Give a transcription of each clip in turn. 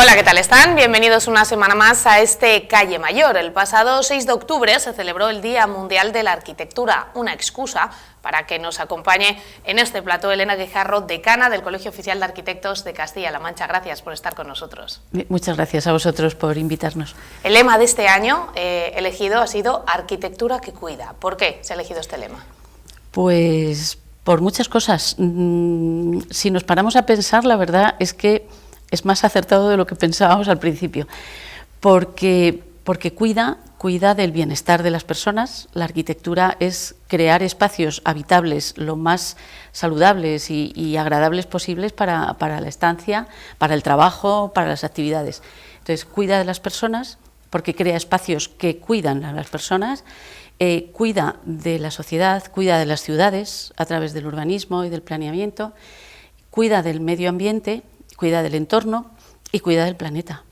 Hola, ¿qué tal están? Bienvenidos una semana más a este Calle Mayor. El pasado 6 de octubre se celebró el Día Mundial de la Arquitectura, una excusa para que nos acompañe en este plató Elena Guijarro, decana del Colegio Oficial de Arquitectos de Castilla-La Mancha. Gracias por estar con nosotros. Muchas gracias a vosotros por invitarnos. El lema de este año elegido ha sido Arquitectura que cuida. ¿Por qué se ha elegido este lema? Pues por muchas cosas. Si nos paramos a pensar, la verdad es que es más acertado de lo que pensábamos al principio, porque cuida del bienestar de las personas. La arquitectura es crear espacios habitables lo más saludables y agradables posibles para la estancia, para el trabajo, para las actividades. Entonces, cuida de las personas porque crea espacios que cuidan a las personas, cuida de la sociedad, cuida de las ciudades a través del urbanismo y del planeamiento, cuida del medio ambiente, cuida del entorno y cuida del planeta.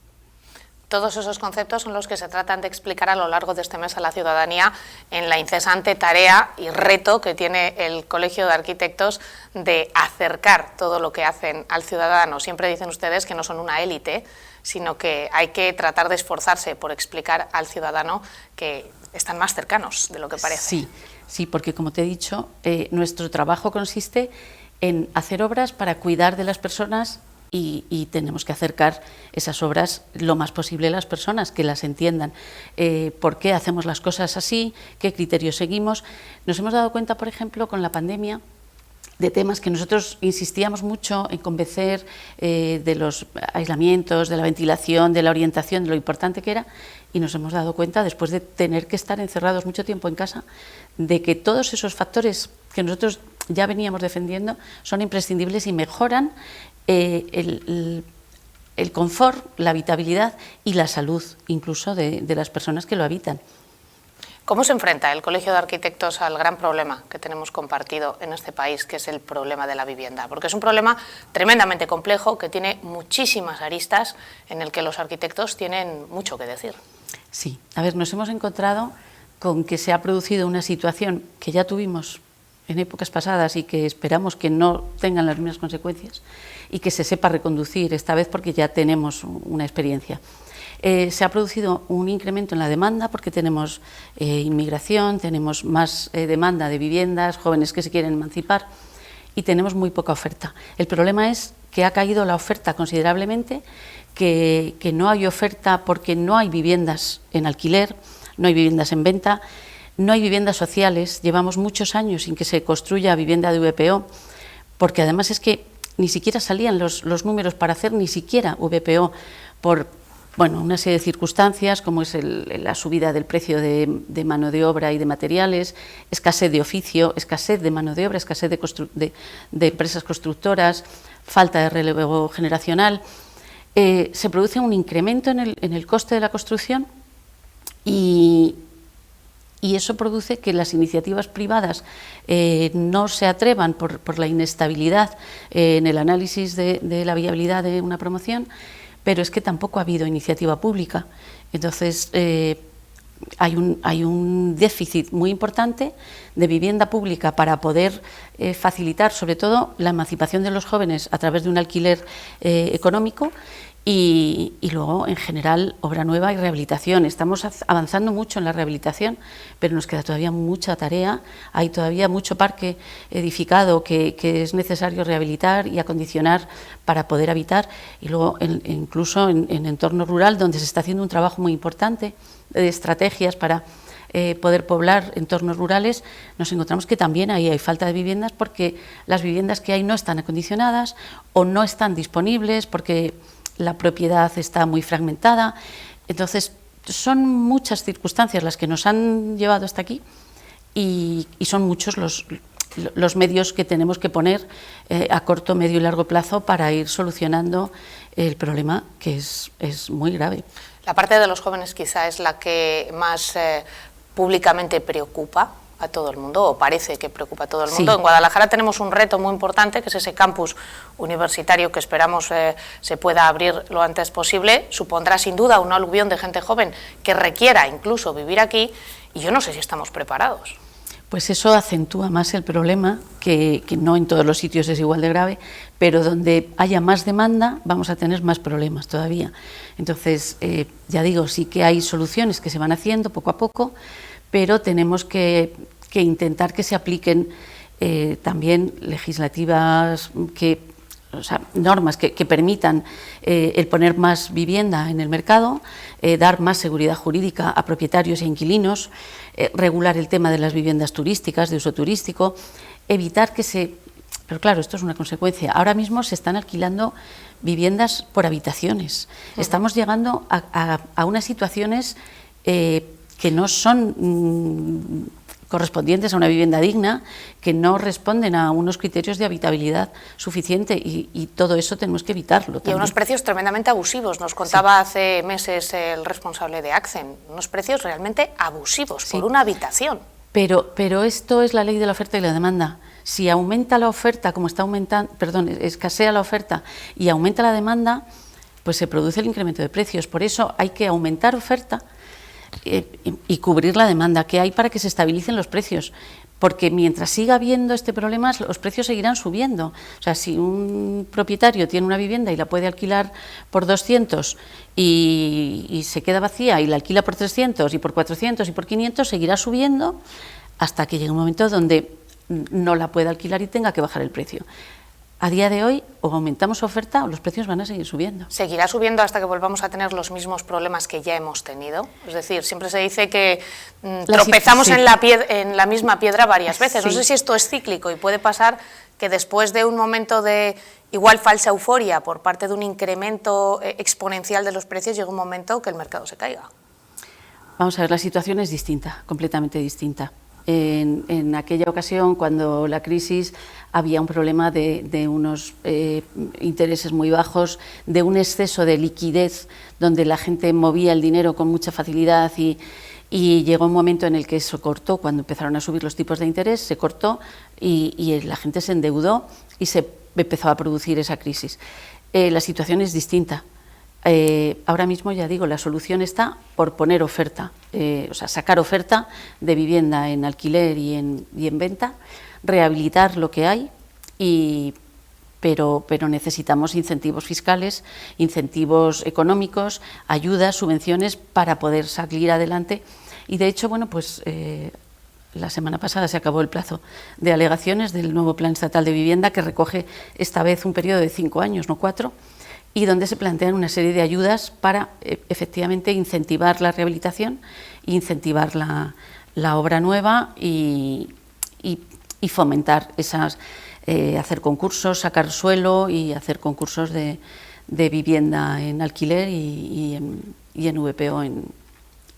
Todos esos conceptos son los que se tratan de explicar a lo largo de este mes a la ciudadanía en la incesante tarea y reto que tiene el Colegio de Arquitectos de acercar todo lo que hacen al ciudadano. Siempre dicen ustedes que no son una élite, sino que hay que tratar de esforzarse por explicar al ciudadano que están más cercanos de lo que parece. Sí, porque como te he dicho, nuestro trabajo consiste en hacer obras para cuidar de las personas y tenemos que acercar esas obras lo más posible a las personas, que las entiendan. ¿Por qué hacemos las cosas así? ¿Qué criterios seguimos? Nos hemos dado cuenta, por ejemplo, con la pandemia, de temas que nosotros insistíamos mucho en convencer de los aislamientos, de la ventilación, de la orientación, de lo importante que era, y nos hemos dado cuenta, después de tener que estar encerrados mucho tiempo en casa, de que todos esos factores que nosotros ya veníamos defendiendo son imprescindibles y mejoran el confort, la habitabilidad y la salud incluso de las personas que lo habitan. ¿Cómo se enfrenta el Colegio de Arquitectos al gran problema que tenemos compartido en este país, que es el problema de la vivienda? Porque es un problema tremendamente complejo, que tiene muchísimas aristas, en el que los arquitectos tienen mucho que decir. Sí, a ver, nos hemos encontrado con que se ha producido una situación que ya tuvimos en épocas pasadas y que esperamos que no tengan las mismas consecuencias y que se sepa reconducir esta vez porque ya tenemos una experiencia. Se ha producido un incremento en la demanda porque tenemos inmigración, tenemos más demanda de viviendas, jóvenes que se quieren emancipar y tenemos muy poca oferta. El problema es que ha caído la oferta considerablemente, que no hay oferta porque no hay viviendas en alquiler, no hay viviendas en venta, no hay viviendas sociales. Llevamos muchos años sin que se construya vivienda de VPO, porque además es que ni siquiera salían los números para hacer ni siquiera VPO por una serie de circunstancias, como es la subida del precio de mano de obra y de materiales, escasez de oficio, escasez de mano de obra, escasez de empresas constructoras, falta de relevo generacional. Se produce un incremento en el coste de la construcción y eso produce que las iniciativas privadas no se atrevan por la inestabilidad en el análisis de la viabilidad de una promoción, pero es que tampoco ha habido iniciativa pública. Entonces, hay un déficit muy importante de vivienda pública para poder facilitar, sobre todo, la emancipación de los jóvenes a través de un alquiler económico y luego, en general, obra nueva y rehabilitación. Estamos avanzando mucho en la rehabilitación, pero nos queda todavía mucha tarea. Hay todavía mucho parque edificado que es necesario rehabilitar y acondicionar para poder habitar. Y luego, incluso en entorno rural, donde se está haciendo un trabajo muy importante de estrategias para poder poblar entornos rurales, nos encontramos que también ahí hay falta de viviendas porque las viviendas que hay no están acondicionadas o no están disponibles porque la propiedad está muy fragmentada. Entonces, son muchas circunstancias las que nos han llevado hasta aquí y son muchos los medios que tenemos que poner a corto, medio y largo plazo para ir solucionando el problema, que es muy grave. La parte de los jóvenes quizá es la que más públicamente preocupa a todo el mundo, o parece que preocupa a todo el mundo. Sí. En Guadalajara tenemos un reto muy importante, que es ese campus universitario que esperamos se pueda abrir lo antes posible. Supondrá sin duda un aluvión de gente joven que requiera incluso vivir aquí, y yo no sé si estamos preparados. Pues eso acentúa más el problema, que no en todos los sitios es igual de grave, pero donde haya más demanda vamos a tener más problemas todavía. Entonces, ya digo, sí que hay soluciones que se van haciendo poco a poco, pero tenemos que intentar que se apliquen también legislativas, o sea, normas que permitan el poner más vivienda en el mercado, dar más seguridad jurídica a propietarios e inquilinos, regular el tema de las viviendas turísticas, de uso turístico, evitar que se... Pero claro, esto es una consecuencia. Ahora mismo se están alquilando viviendas por habitaciones. Estamos llegando a unas situaciones que no son correspondientes a una vivienda digna, que no responden a unos criterios de habitabilidad suficiente y todo eso tenemos que evitarlo también. Y a unos precios tremendamente abusivos, nos contaba hace meses el responsable de Accent, unos precios realmente abusivos por una habitación. Pero esto es la ley de la oferta y la demanda. Si aumenta la oferta, como está aumentando, escasea la oferta y aumenta la demanda, pues se produce el incremento de precios. Por eso hay que aumentar oferta y cubrir la demanda que hay para que se estabilicen los precios, porque mientras siga habiendo este problema los precios seguirán subiendo. O sea, si un propietario tiene una vivienda y la puede alquilar por 200 y se queda vacía y la alquila por 300 y por 400 y por 500, seguirá subiendo hasta que llegue un momento donde no la pueda alquilar y tenga que bajar el precio. A día de hoy, o aumentamos oferta o los precios van a seguir subiendo. ¿Seguirá subiendo hasta que volvamos a tener los mismos problemas que ya hemos tenido? Es decir, siempre se dice que tropezamos en la misma piedra varias veces. No sé si esto es cíclico y puede pasar que después de un momento de igual falsa euforia por parte de un incremento exponencial de los precios, llegue un momento que el mercado se caiga. Vamos a ver, la situación es distinta, completamente distinta. En aquella ocasión, cuando la crisis, había un problema de unos intereses muy bajos, de un exceso de liquidez, donde la gente movía el dinero con mucha facilidad y llegó un momento en el que eso cortó, cuando empezaron a subir los tipos de interés, se cortó y la gente se endeudó y se empezó a producir esa crisis. La situación es distinta. Ahora mismo, ya digo, la solución está por poner oferta, o sea, sacar oferta de vivienda en alquiler y en venta, rehabilitar lo que hay, pero necesitamos incentivos fiscales, incentivos económicos, ayudas, subvenciones para poder salir adelante. Y de hecho, bueno, pues la semana pasada se acabó el plazo de alegaciones del nuevo Plan Estatal de Vivienda, que recoge esta vez un periodo de 5 años, no 4, y donde se plantean una serie de ayudas para efectivamente incentivar la rehabilitación, incentivar la obra nueva y fomentar esas, hacer concursos, sacar suelo y hacer concursos de vivienda en alquiler y en VPO en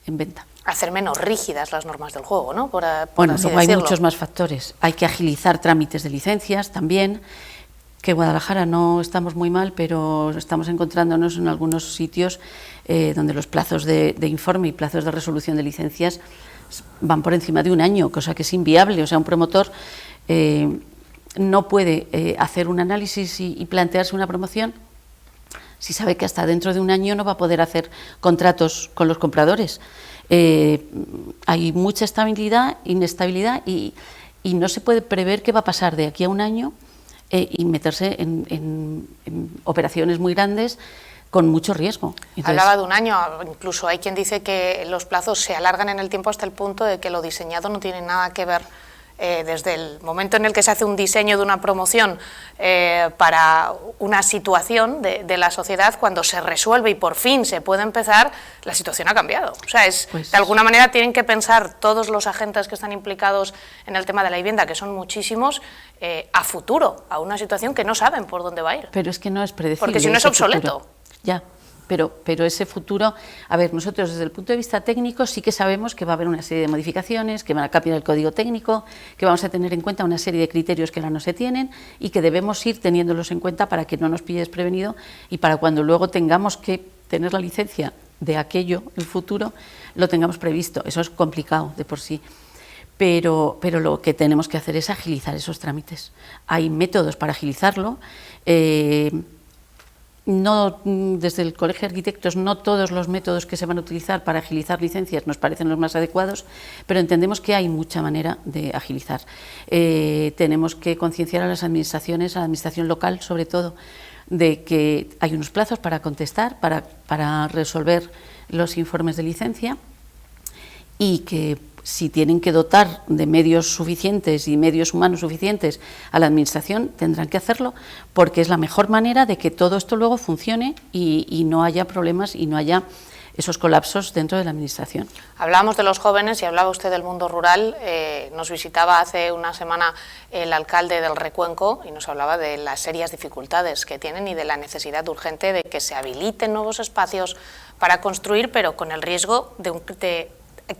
venta. Hacer menos rígidas las normas del juego, ¿no? Bueno, luego hay muchos más factores. Hay que agilizar trámites de licencias también, que en Guadalajara no estamos muy mal, pero estamos encontrándonos en algunos sitios donde los plazos de informe y plazos de resolución de licencias van por encima de un año, cosa que es inviable. O sea, un promotor no puede hacer un análisis y plantearse una promoción si sabe que hasta dentro de un año no va a poder hacer contratos con los compradores. Hay mucha inestabilidad y no se puede prever qué va a pasar de aquí a un año y meterse en operaciones muy grandes con mucho riesgo. Entonces, hablaba de un año, incluso hay quien dice que los plazos se alargan en el tiempo hasta el punto de que lo diseñado no tiene nada que ver desde el momento en el que se hace un diseño de una promoción para una situación de la sociedad, cuando se resuelve y por fin se puede empezar, la situación ha cambiado. O sea, de alguna manera tienen que pensar todos los agentes que están implicados en el tema de la vivienda, que son muchísimos, a futuro, a una situación que no saben por dónde va a ir. Pero es que no es predecible. Porque si no es obsoleto. Ya. Pero ese futuro, a ver, nosotros desde el punto de vista técnico sí que sabemos que va a haber una serie de modificaciones, que van a cambiar el código técnico, que vamos a tener en cuenta una serie de criterios que ahora no se tienen y que debemos ir teniéndolos en cuenta para que no nos pille desprevenido y para cuando luego tengamos que tener la licencia de aquello, el futuro, lo tengamos previsto. Eso es complicado de por sí. Pero lo que tenemos que hacer es agilizar esos trámites. Hay métodos para agilizarlo. no, desde el Colegio de Arquitectos, no todos los métodos que se van a utilizar para agilizar licencias nos parecen los más adecuados, pero entendemos que hay mucha manera de agilizar. Tenemos que concienciar a las administraciones, a la administración local sobre todo, de que hay unos plazos para contestar, para resolver los informes de licencia, y que si tienen que dotar de medios suficientes y medios humanos suficientes a la administración, tendrán que hacerlo, porque es la mejor manera de que todo esto luego funcione y no haya problemas y no haya esos colapsos dentro de la administración. Hablábamos de los jóvenes y hablaba usted del mundo rural. Nos visitaba hace una semana el alcalde del Recuenco y nos hablaba de las serias dificultades que tienen y de la necesidad urgente de que se habiliten nuevos espacios para construir, pero con el riesgo de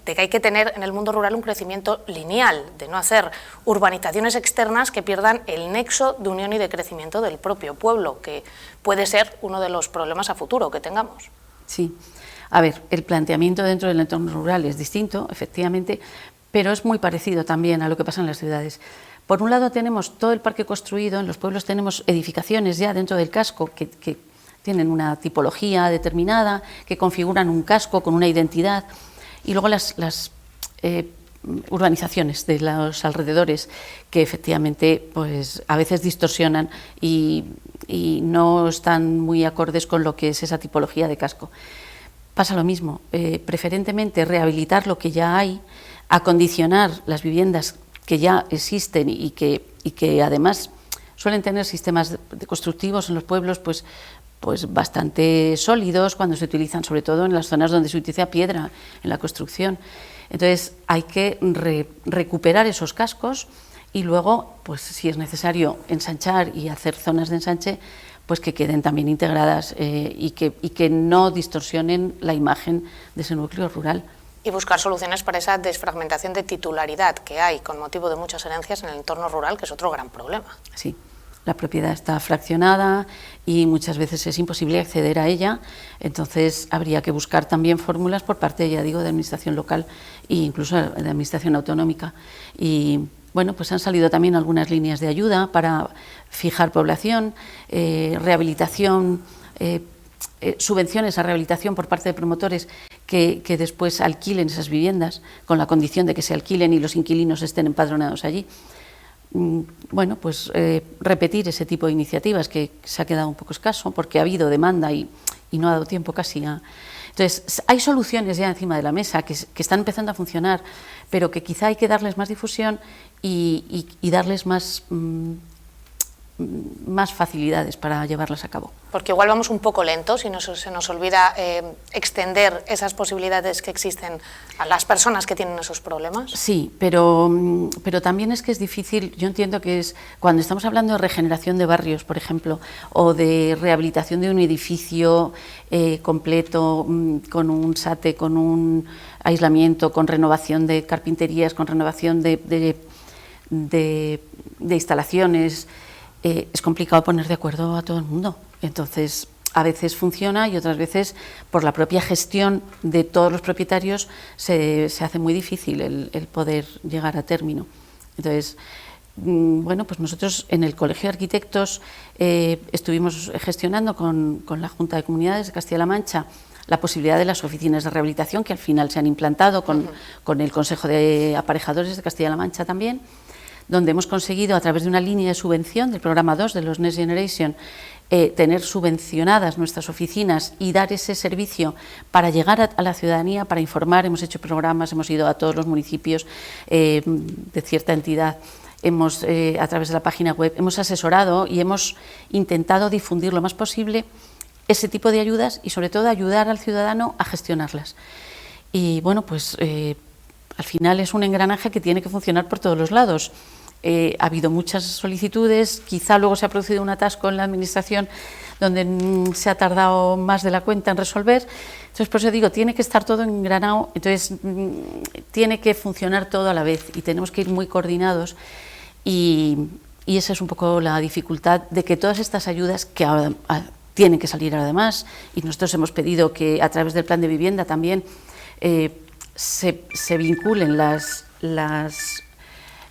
que hay que tener en el mundo rural un crecimiento lineal, de no hacer urbanizaciones externas que pierdan el nexo de unión y de crecimiento del propio pueblo, que puede ser uno de los problemas a futuro que tengamos. Sí, a ver, el planteamiento dentro del entorno rural es distinto, efectivamente, pero es muy parecido también a lo que pasa en las ciudades. Por un lado tenemos todo el parque construido, en los pueblos tenemos edificaciones ya dentro del casco que tienen una tipología determinada, que configuran un casco con una identidad. Y luego las urbanizaciones de los alrededores, que efectivamente pues, a veces distorsionan y no están muy acordes con lo que es esa tipología de casco. Pasa lo mismo, preferentemente rehabilitar lo que ya hay, acondicionar las viviendas que ya existen y que además suelen tener sistemas constructivos en los pueblos pues bastante sólidos cuando se utilizan, sobre todo en las zonas donde se utiliza piedra en la construcción. Entonces hay que recuperar esos cascos y luego, pues si es necesario ensanchar y hacer zonas de ensanche, pues que queden también integradas y que no distorsionen la imagen de ese núcleo rural. Y buscar soluciones para esa desfragmentación de titularidad que hay con motivo de muchas herencias en el entorno rural, que es otro gran problema. Sí. La propiedad está fraccionada y muchas veces es imposible acceder a ella, entonces habría que buscar también fórmulas por parte, ya digo, de administración local e incluso de administración autonómica. Y bueno, pues han salido también algunas líneas de ayuda para fijar población, rehabilitación, subvenciones a rehabilitación por parte de promotores que después alquilen esas viviendas con la condición de que se alquilen y los inquilinos estén empadronados allí. Bueno, pues repetir ese tipo de iniciativas que se ha quedado un poco escaso porque ha habido demanda y no ha dado tiempo casi a... Entonces, hay soluciones ya encima de la mesa que están empezando a funcionar, pero que quizá hay que darles más difusión y darles más facilidades para llevarlas a cabo. Porque igual vamos un poco lentos y se nos olvida extender esas posibilidades que existen a las personas que tienen esos problemas. Sí, pero también es que es difícil, yo entiendo que es cuando estamos hablando de regeneración de barrios, por ejemplo, o de rehabilitación de un edificio completo, con un SATE, con un aislamiento, con renovación de carpinterías, con renovación de instalaciones. Es complicado poner de acuerdo a todo el mundo. Entonces, a veces funciona y otras veces, por la propia gestión de todos los propietarios, se hace muy difícil el poder llegar a término. Entonces, bueno, pues nosotros en el Colegio de Arquitectos estuvimos gestionando con la Junta de Comunidades de Castilla-La Mancha la posibilidad de las oficinas de rehabilitación que al final se han implantado con el Consejo de Aparejadores de Castilla-La Mancha también, donde hemos conseguido, a través de una línea de subvención del programa 2 de los Next Generation, tener subvencionadas nuestras oficinas y dar ese servicio para llegar a la ciudadanía, para informar. Hemos hecho programas, hemos ido a todos los municipios de cierta entidad, a través de la página web, hemos asesorado y hemos intentado difundir lo más posible ese tipo de ayudas y sobre todo ayudar al ciudadano a gestionarlas. Y bueno, pues al final es un engranaje que tiene que funcionar por todos los lados. Ha habido muchas solicitudes, quizá luego se ha producido un atasco en la administración donde se ha tardado más de la cuenta en resolver. Entonces, por eso digo, tiene que estar todo engranado, entonces tiene que funcionar todo a la vez y tenemos que ir muy coordinados y esa es un poco la dificultad de que todas estas ayudas que tienen que salir además, y nosotros hemos pedido que a través del plan de vivienda también se vinculen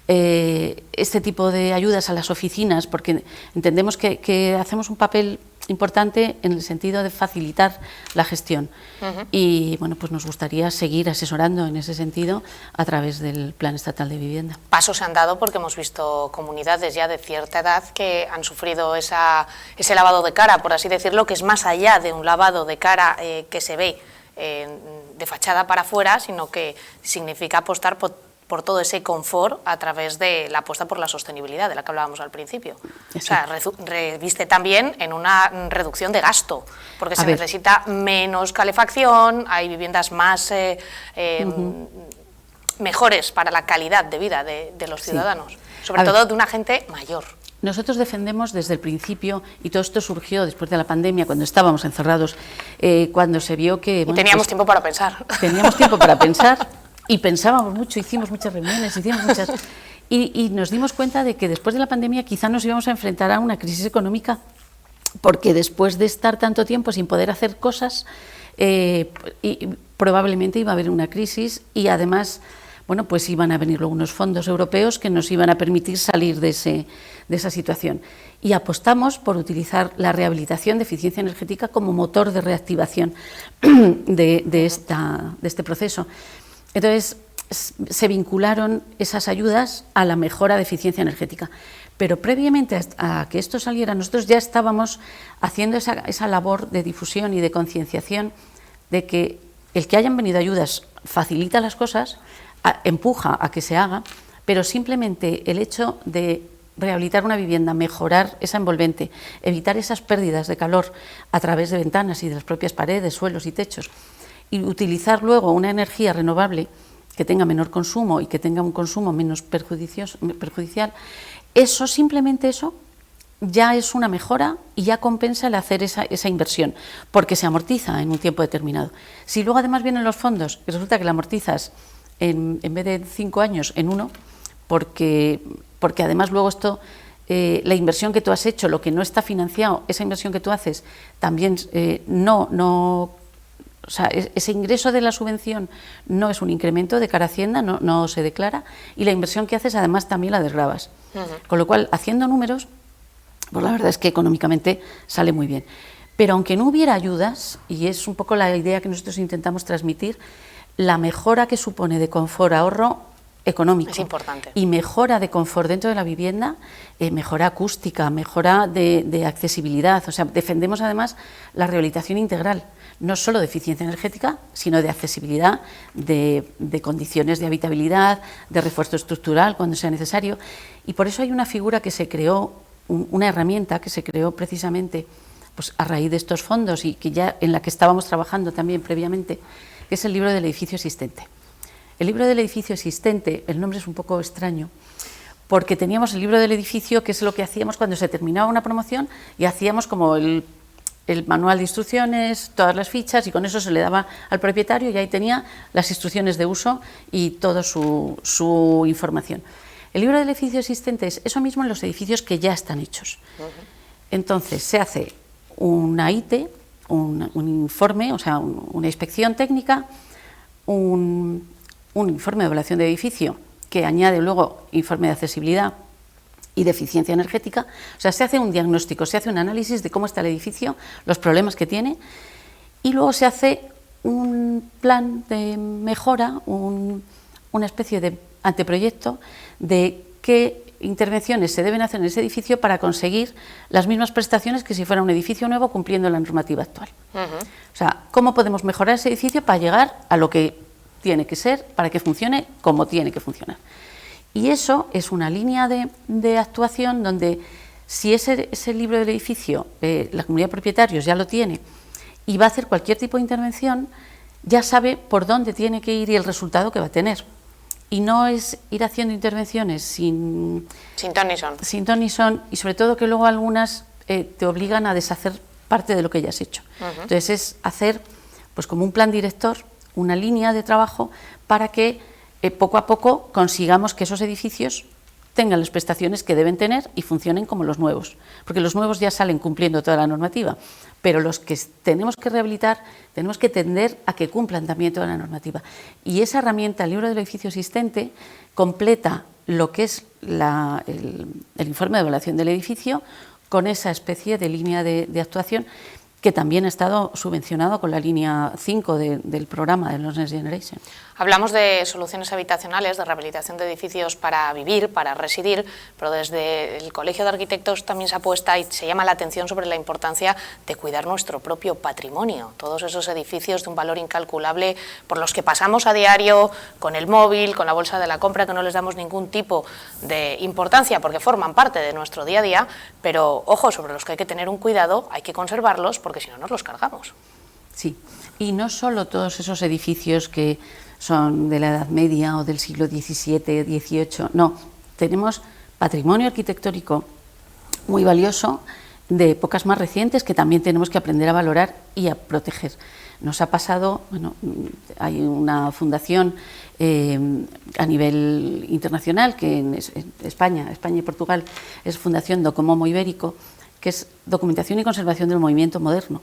este tipo de ayudas a las oficinas, porque entendemos que hacemos un papel importante en el sentido de facilitar la gestión. Y bueno, pues nos gustaría seguir asesorando en ese sentido a través del Plan Estatal de Vivienda. Pasos se han dado porque hemos visto comunidades ya de cierta edad que han sufrido ese lavado de cara, por así decirlo, que es más allá de un lavado de cara que se ve de fachada para afuera, sino que significa apostar por todo ese confort a través de la apuesta por la sostenibilidad, de la que hablábamos al principio. Sí. O sea, reviste también en una reducción de gasto, porque se necesita menos calefacción, hay viviendas más mejores para la calidad de vida de los ciudadanos, sobre todo de una gente mayor. Nosotros defendemos desde el principio, y todo esto surgió después de la pandemia, cuando estábamos encerrados, cuando se vio que... Bueno, y teníamos tiempo para pensar. Teníamos tiempo para pensar, y pensábamos mucho, hicimos muchas reuniones, y nos dimos cuenta de que después de la pandemia quizá nos íbamos a enfrentar a una crisis económica, porque después de estar tanto tiempo sin poder hacer cosas, probablemente iba a haber una crisis, y además... bueno, pues iban a venir luego unos fondos europeos que nos iban a permitir salir de esa situación. Y apostamos por utilizar la rehabilitación de eficiencia energética como motor de reactivación de este proceso. Entonces, se vincularon esas ayudas a la mejora de eficiencia energética. Pero previamente a que esto saliera, nosotros ya estábamos haciendo esa labor de difusión y de concienciación de que el que hayan venido ayudas facilita las cosas, empuja a que se haga, pero simplemente el hecho de rehabilitar una vivienda, mejorar esa envolvente, evitar esas pérdidas de calor a través de ventanas y de las propias paredes, suelos y techos, y utilizar luego una energía renovable que tenga menor consumo y que tenga un consumo menos perjudicial, simplemente eso ya es una mejora y ya compensa el hacer esa inversión, porque se amortiza en un tiempo determinado. Si luego además vienen los fondos y resulta que la amortizas en vez de 5 años, en 1, porque además luego esto, la inversión que tú has hecho, lo que no está financiado, esa inversión que tú haces, también o sea, ese ingreso de la subvención no es un incremento de cara a Hacienda, no se declara, y la inversión que haces además también la desgravas. Con lo cual, haciendo números, pues la verdad es que económicamente sale muy bien. Pero aunque no hubiera ayudas, y es un poco la idea que nosotros intentamos transmitir, la mejora que supone de confort, ahorro económico es importante. Y mejora de confort dentro de la vivienda, mejora acústica, mejora de accesibilidad. O sea, defendemos además la rehabilitación integral, no solo de eficiencia energética, sino de accesibilidad, de condiciones de habitabilidad, de refuerzo estructural cuando sea necesario. Y por eso hay una figura que se creó, una herramienta que se creó precisamente pues, a raíz de estos fondos y que ya en la que estábamos trabajando también previamente, que es el libro del edificio existente. El libro del edificio existente, el nombre es un poco extraño, porque teníamos el libro del edificio, que es lo que hacíamos cuando se terminaba una promoción, y hacíamos como el manual de instrucciones, todas las fichas, y con eso se le daba al propietario, y ahí tenía las instrucciones de uso y toda su información. El libro del edificio existente es eso mismo en los edificios que ya están hechos. Entonces, se hace una IT, un informe, o sea, una inspección técnica, un informe de evaluación de edificio que añade luego informe de accesibilidad y de eficiencia energética. O sea, se hace un diagnóstico, se hace un análisis de cómo está el edificio, los problemas que tiene, y luego se hace un plan de mejora, una especie de anteproyecto de qué intervenciones se deben hacer en ese edificio para conseguir las mismas prestaciones que si fuera un edificio nuevo cumpliendo la normativa actual. O sea, cómo podemos mejorar ese edificio para llegar a lo que tiene que ser, para que funcione como tiene que funcionar. Y eso es una línea de actuación donde si ese libro del edificio, la comunidad de propietarios ya lo tiene y va a hacer cualquier tipo de intervención, ya sabe por dónde tiene que ir y el resultado que va a tener. Y no es ir haciendo intervenciones sin ton ni son, y sobre todo que luego algunas te obligan a deshacer parte de lo que ya has hecho. Entonces es hacer pues como un plan director, una línea de trabajo para que poco a poco consigamos que esos edificios tengan las prestaciones que deben tener y funcionen como los nuevos, porque los nuevos ya salen cumpliendo toda la normativa, pero los que tenemos que rehabilitar tenemos que tender a que cumplan también toda la normativa. Y esa herramienta, el libro del edificio existente, completa lo que es el informe de evaluación del edificio con esa especie de línea de actuación que también ha estado subvencionado con la línea 5 del programa de los Next Generation. Hablamos de soluciones habitacionales, de rehabilitación de edificios para vivir, para residir, pero desde el Colegio de Arquitectos también se apuesta y se llama la atención sobre la importancia de cuidar nuestro propio patrimonio, todos esos edificios de un valor incalculable por los que pasamos a diario con el móvil, con la bolsa de la compra, que no les damos ningún tipo de importancia porque forman parte de nuestro día a día, pero ojo, sobre los que hay que tener un cuidado, hay que conservarlos porque si no nos los cargamos. Sí, y no solo todos esos edificios que son de la Edad Media o del siglo XVII, XVIII, no, tenemos patrimonio arquitectónico muy valioso de épocas más recientes que también tenemos que aprender a valorar y a proteger. Nos ha pasado, bueno, hay una fundación a nivel internacional que en España y Portugal es Fundación Docomomo Ibérico, que es documentación y conservación del movimiento moderno,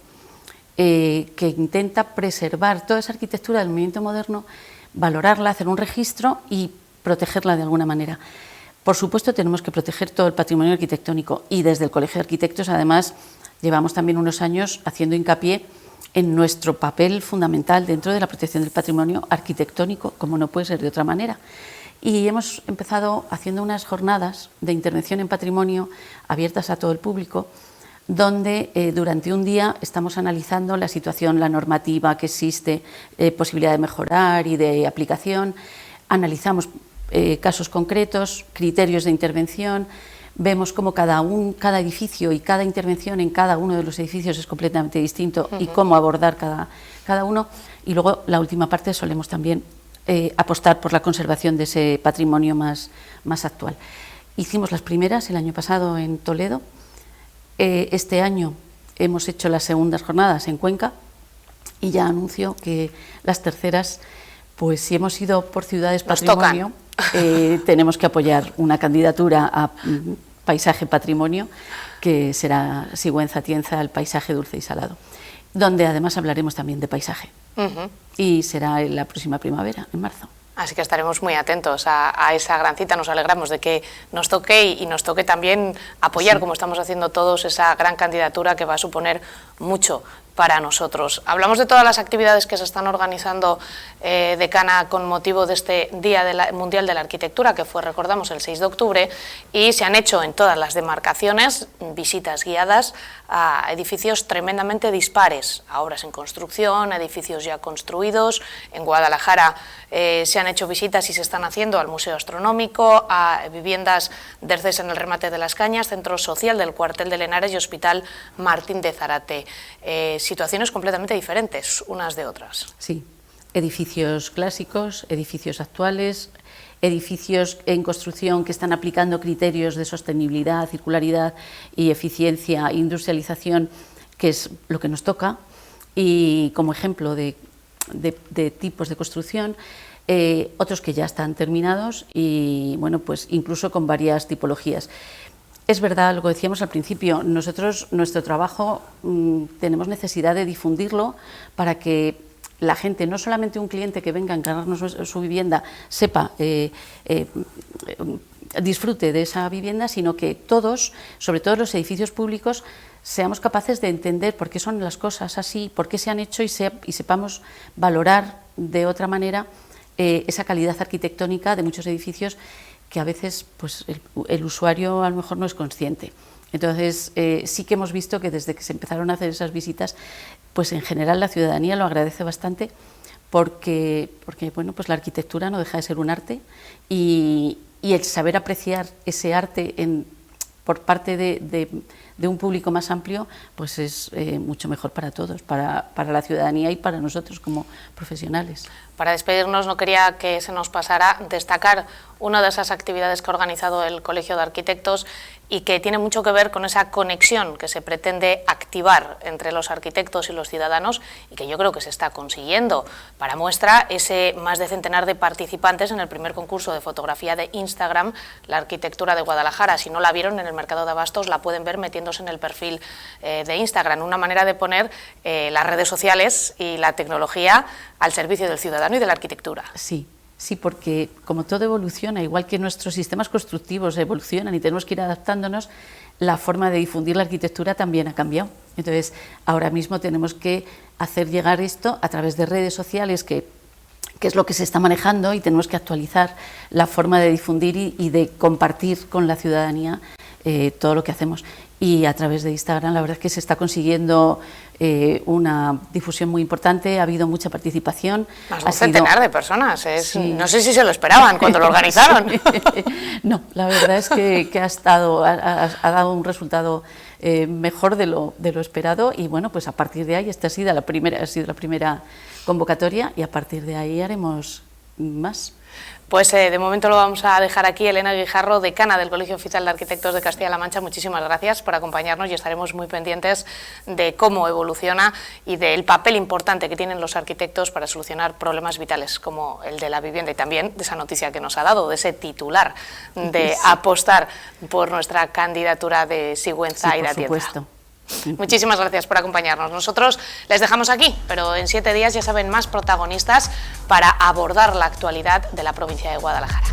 que intenta preservar toda esa arquitectura del movimiento moderno, valorarla, hacer un registro y protegerla de alguna manera. Por supuesto, tenemos que proteger todo el patrimonio arquitectónico y desde el Colegio de Arquitectos, además, llevamos también unos años haciendo hincapié en nuestro papel fundamental dentro de la protección del patrimonio arquitectónico, como no puede ser de otra manera. Y hemos empezado haciendo unas jornadas de intervención en patrimonio abiertas a todo el público, donde durante un día estamos analizando la situación, la normativa que existe, posibilidad de mejorar y de aplicación, analizamos casos concretos, criterios de intervención, vemos cómo cada edificio y cada intervención en cada uno de los edificios es completamente distinto y cómo abordar cada uno, y luego la última parte solemos también apostar por la conservación de ese patrimonio más actual. Hicimos las primeras el año pasado en Toledo. Este año hemos hecho las segundas jornadas en Cuenca y ya anuncio que las terceras, pues si hemos ido por ciudades patrimonio, tenemos que apoyar una candidatura a paisaje patrimonio, que será Sigüenza-Tienza, el paisaje dulce y salado, donde además hablaremos también de paisaje. Y será en la próxima primavera, en marzo. Así que estaremos muy atentos a esa gran cita, nos alegramos de que nos toque y nos toque también apoyar, como estamos haciendo todos, esa gran candidatura que va a suponer mucho para nosotros. Hablamos de todas las actividades que se están organizando, Decana, con motivo de este Día Mundial de la Arquitectura, que fue, recordamos, el 6 de octubre, y se han hecho en todas las demarcaciones visitas guiadas a edificios tremendamente dispares, a obras en construcción, a edificios ya construidos. En Guadalajara se han hecho visitas y se están haciendo al Museo Astronómico, a viviendas del CES en el Remate de las Cañas, Centro Social del Cuartel de Lenares y Hospital Martín de Zárate. Situaciones completamente diferentes unas de otras. Sí, edificios clásicos, edificios actuales, edificios en construcción que están aplicando criterios de sostenibilidad, circularidad y eficiencia, industrialización, que es lo que nos toca, y como ejemplo de tipos de construcción, otros que ya están terminados y bueno, pues incluso con varias tipologías. Es verdad, lo que decíamos al principio, nosotros, nuestro trabajo, tenemos necesidad de difundirlo para que la gente, no solamente un cliente que venga a encargarnos su vivienda, sepa, disfrute de esa vivienda, sino que todos, sobre todo los edificios públicos, seamos capaces de entender por qué son las cosas así, por qué se han hecho y sepamos valorar de otra manera esa calidad arquitectónica de muchos edificios que a veces pues, el usuario a lo mejor no es consciente. Entonces, sí que hemos visto que desde que se empezaron a hacer esas visitas, pues en general la ciudadanía lo agradece bastante porque bueno, pues la arquitectura no deja de ser un arte y el saber apreciar ese arte por parte de de un público más amplio, pues es mucho mejor para todos, para la ciudadanía y para nosotros como profesionales. Para despedirnos, no quería que se nos pasara destacar una de esas actividades que ha organizado el Colegio de Arquitectos y que tiene mucho que ver con esa conexión que se pretende activar entre los arquitectos y los ciudadanos y que yo creo que se está consiguiendo. Para muestra, ese más de centenar de participantes en el primer concurso de fotografía de Instagram, La Arquitectura de Guadalajara. Si no la vieron en el Mercado de Abastos, la pueden ver metiéndose en el perfil de Instagram. Una manera de poner las redes sociales y la tecnología al servicio del ciudadano y de la arquitectura. Sí. Sí, porque como todo evoluciona, igual que nuestros sistemas constructivos evolucionan y tenemos que ir adaptándonos, la forma de difundir la arquitectura también ha cambiado. Entonces, ahora mismo tenemos que hacer llegar esto a través de redes sociales, que es lo que se está manejando, y tenemos que actualizar la forma de difundir y de compartir con la ciudadanía todo lo que hacemos. Y a través de Instagram la verdad es que se está consiguiendo una difusión muy importante, ha habido mucha participación. Más de un centenar de personas, sí. No sé si se lo esperaban cuando lo organizaron. No, la verdad es que ha dado un resultado mejor de lo esperado, y bueno, pues a partir de ahí, esta ha sido la primera convocatoria, y a partir de ahí haremos más. Pues de momento lo vamos a dejar aquí. Elena Guijarro, decana del Colegio Oficial de Arquitectos de Castilla-La Mancha, muchísimas gracias por acompañarnos y estaremos muy pendientes de cómo evoluciona y del papel importante que tienen los arquitectos para solucionar problemas vitales como el de la vivienda, y también de esa noticia que nos ha dado, de ese titular de apostar por nuestra candidatura de Sigüenza y de Atienza. Por supuesto. Muchísimas gracias por acompañarnos. Nosotros les dejamos aquí, pero en 7 días ya saben más protagonistas para abordar la actualidad de la provincia de Guadalajara.